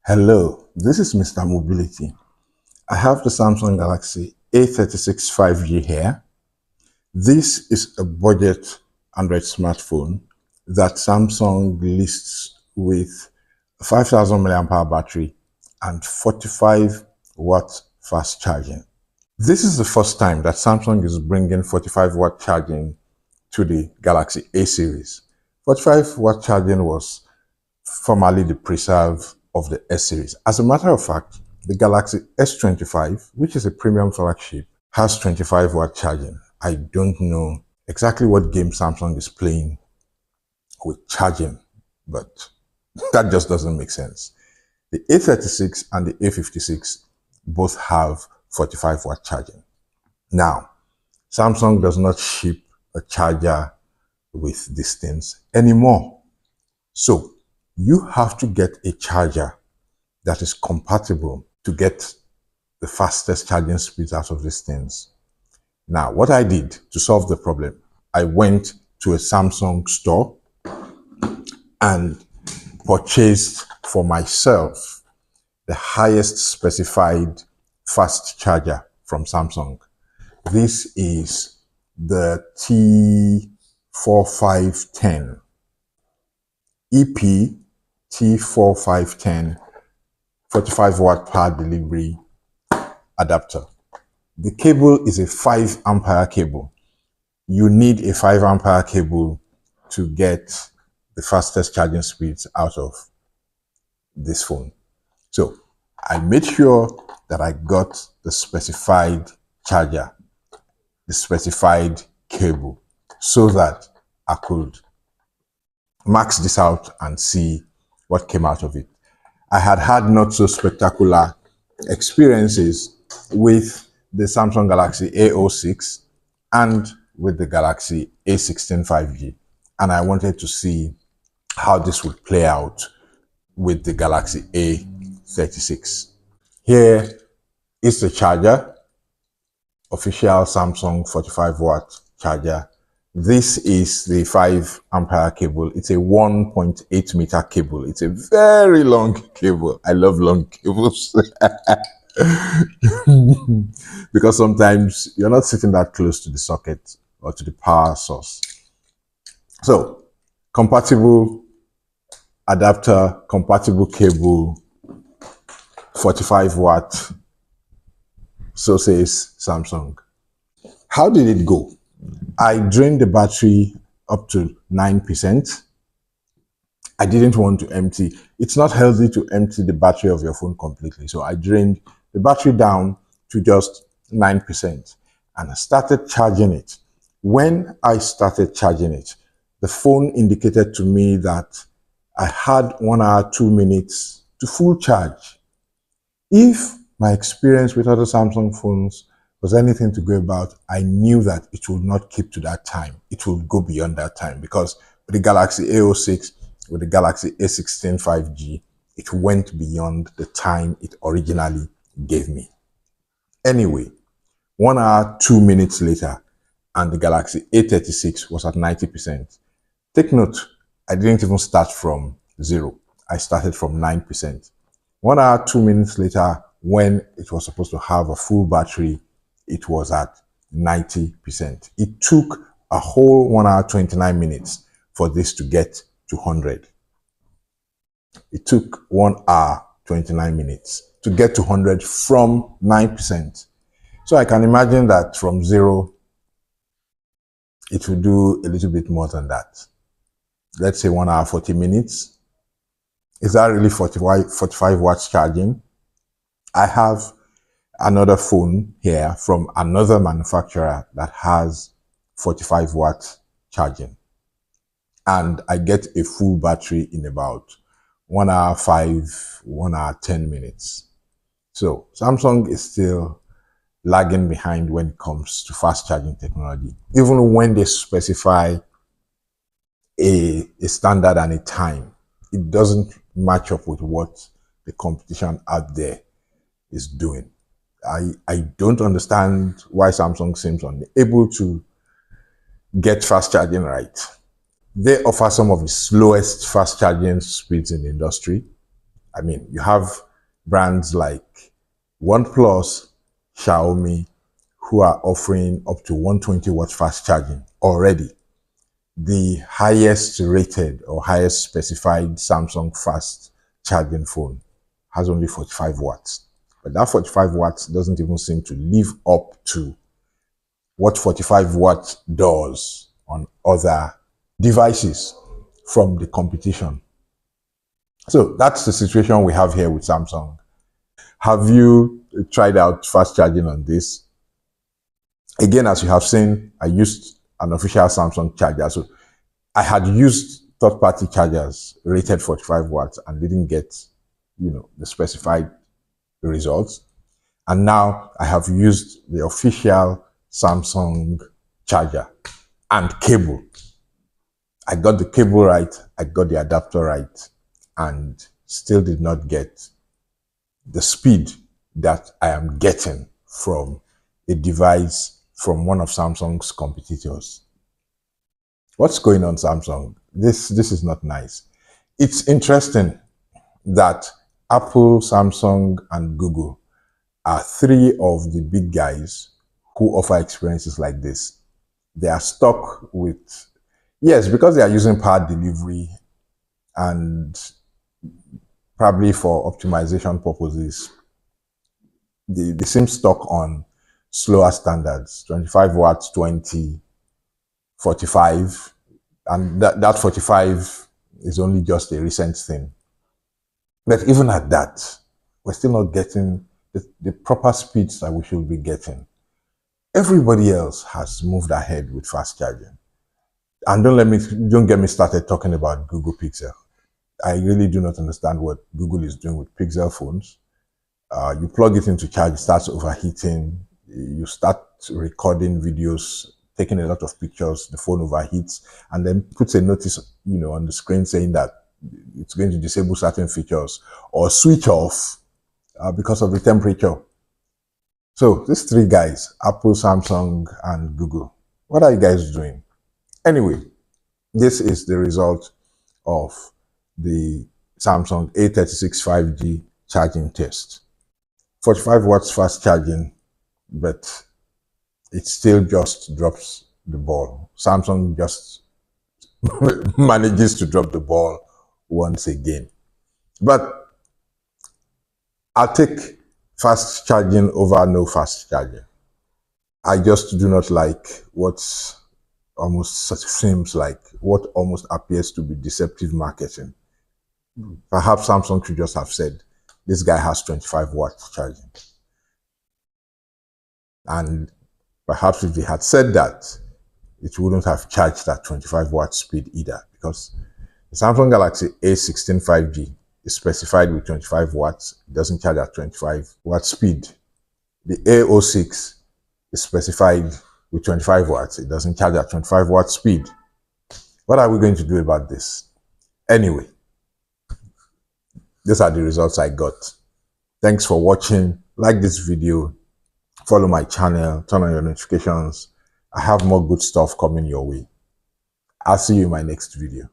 Hello, this is Mr. Mobility. I have the Samsung Galaxy A36 5G here. This is a budget Android smartphone that Samsung lists with a 5000 mAh battery and 45 watt fast charging. This is the first time that Samsung is bringing 45 watt charging to the Galaxy A series. 45 watt charging was formerly the preserve of the S series. As a matter of fact, the Galaxy S25, which is a premium flagship, has 25 watt charging. I don't know exactly what game Samsung is playing with charging, but that just doesn't make sense. The A36 and the A56 both have 45 watt charging. Now, Samsung does not ship a charger with these things anymore. So you have to get a charger that is compatible to get the fastest charging speeds out of these things. Now, what I did to solve the problem, I went to a Samsung store and purchased for myself the highest specified fast charger from Samsung. This is the T4510 EP T4510 45 watt power delivery adapter. The cable is a 5 ampere cable. You need a 5 ampere cable to get the fastest charging speeds out of this phone. So I made sure that I got the specified charger, the specified cable, so that I could max this out and see what came out of it. I had not so spectacular experiences with the Samsung Galaxy A06 and with the Galaxy A16 5G. And I wanted to see how this would play out with the Galaxy A36. Here is the charger, official Samsung 45 watt charger. This is the 5 ampere cable. It's a 1.8 meter cable. It's a very long cable. I love long cables because sometimes you're not sitting that close to the socket or to the power source. So, compatible adapter, compatible cable, 45 watt. So says Samsung. How did it go? I drained the battery up to 9%. I didn't want to empty. It's not healthy to empty the battery of your phone completely. So I drained the battery down to just 9% and I started charging it. When I started charging it, the phone indicated to me that I had 1 hour, 2 minutes to full charge. If my experience with other Samsung phones was anything to go about, I knew that it would not keep to that time. It would go beyond that time because with the Galaxy A06, with the Galaxy A16 5G, it went beyond the time it originally gave me. Anyway, 1 hour, 2 minutes later, and the Galaxy A36 was at 90%. Take note, I didn't even start from 0. I started from 9%. 1 hour, 2 minutes later, when it was supposed to have a full battery, it was at 90%. It took a whole 1 hour, 29 minutes for this to get to 100. It took 1 hour, 29 minutes to get to 100 from 9%. So I can imagine that from 0, it will do a little bit more than that. Let's say 1 hour, 40 minutes. Is that really 45 watts charging? I have another phone here from another manufacturer that has 45 watt charging. And I get a full battery in about 1 hour 5, 1 hour 10 minutes. So Samsung is still lagging behind when it comes to fast charging technology. Even when they specify a standard and a time, it doesn't match up with what the competition out there is doing. I don't understand why Samsung seems unable to get fast charging right. They offer some of the slowest fast charging speeds in the industry. I mean, you have brands like OnePlus, Xiaomi, who are offering up to 120 watt fast charging already. The highest rated or highest specified Samsung fast charging phone has only 45 watts. But that 45 watts doesn't even seem to live up to what 45 watts does on other devices from the competition. So that's the situation we have here with Samsung. Have you tried out fast charging on this? Again, as you have seen, I used an official Samsung charger. So I had used third-party chargers rated 45 watts and didn't get, the specified results. And now I have used the official Samsung charger and cable. I got the cable right, I got the adapter right, and still did not get the speed that I am getting from a device from one of Samsung's competitors. What's going on, Samsung? This is not nice. It's interesting that Apple, Samsung, and Google are three of the big guys who offer experiences like this. They are stuck with, yes, because they are using power delivery and probably for optimization purposes, they seem stuck on slower standards, 25 watts, 20, 45, and that 45 is only just a recent thing. But even at that, we're still not getting the proper speeds that we should be getting. Everybody else has moved ahead with fast charging. And don't get me started talking about Google Pixel. I really do not understand what Google is doing with Pixel phones. You plug it into charge, it starts overheating. You start recording videos, taking a lot of pictures, the phone overheats, and then puts a notice, on the screen saying that it's going to disable certain features or switch off because of the temperature. So these three guys, Apple, Samsung, and Google, what are you guys doing? Anyway, this is the result of the Samsung A36 5G charging test. 45 watts fast charging, but it still just drops the ball. Samsung just manages to drop the ball once again. But I'll take fast charging over no fast charging. I just do not like what almost appears to be deceptive marketing. Perhaps Samsung should just have said, this guy has 25 watts charging. And perhaps if they had said that, it wouldn't have charged at 25 watt speed either, because the Samsung Galaxy A16 5G is specified with 25 watts. It doesn't charge at 25 watt speed. The A06 is specified with 25 watts. It doesn't charge at 25 watt speed. What are we going to do about this? Anyway, these are the results I got. Thanks for watching. Like this video, follow my channel, turn on your notifications. I have more good stuff coming your way. I'll see you in my next video.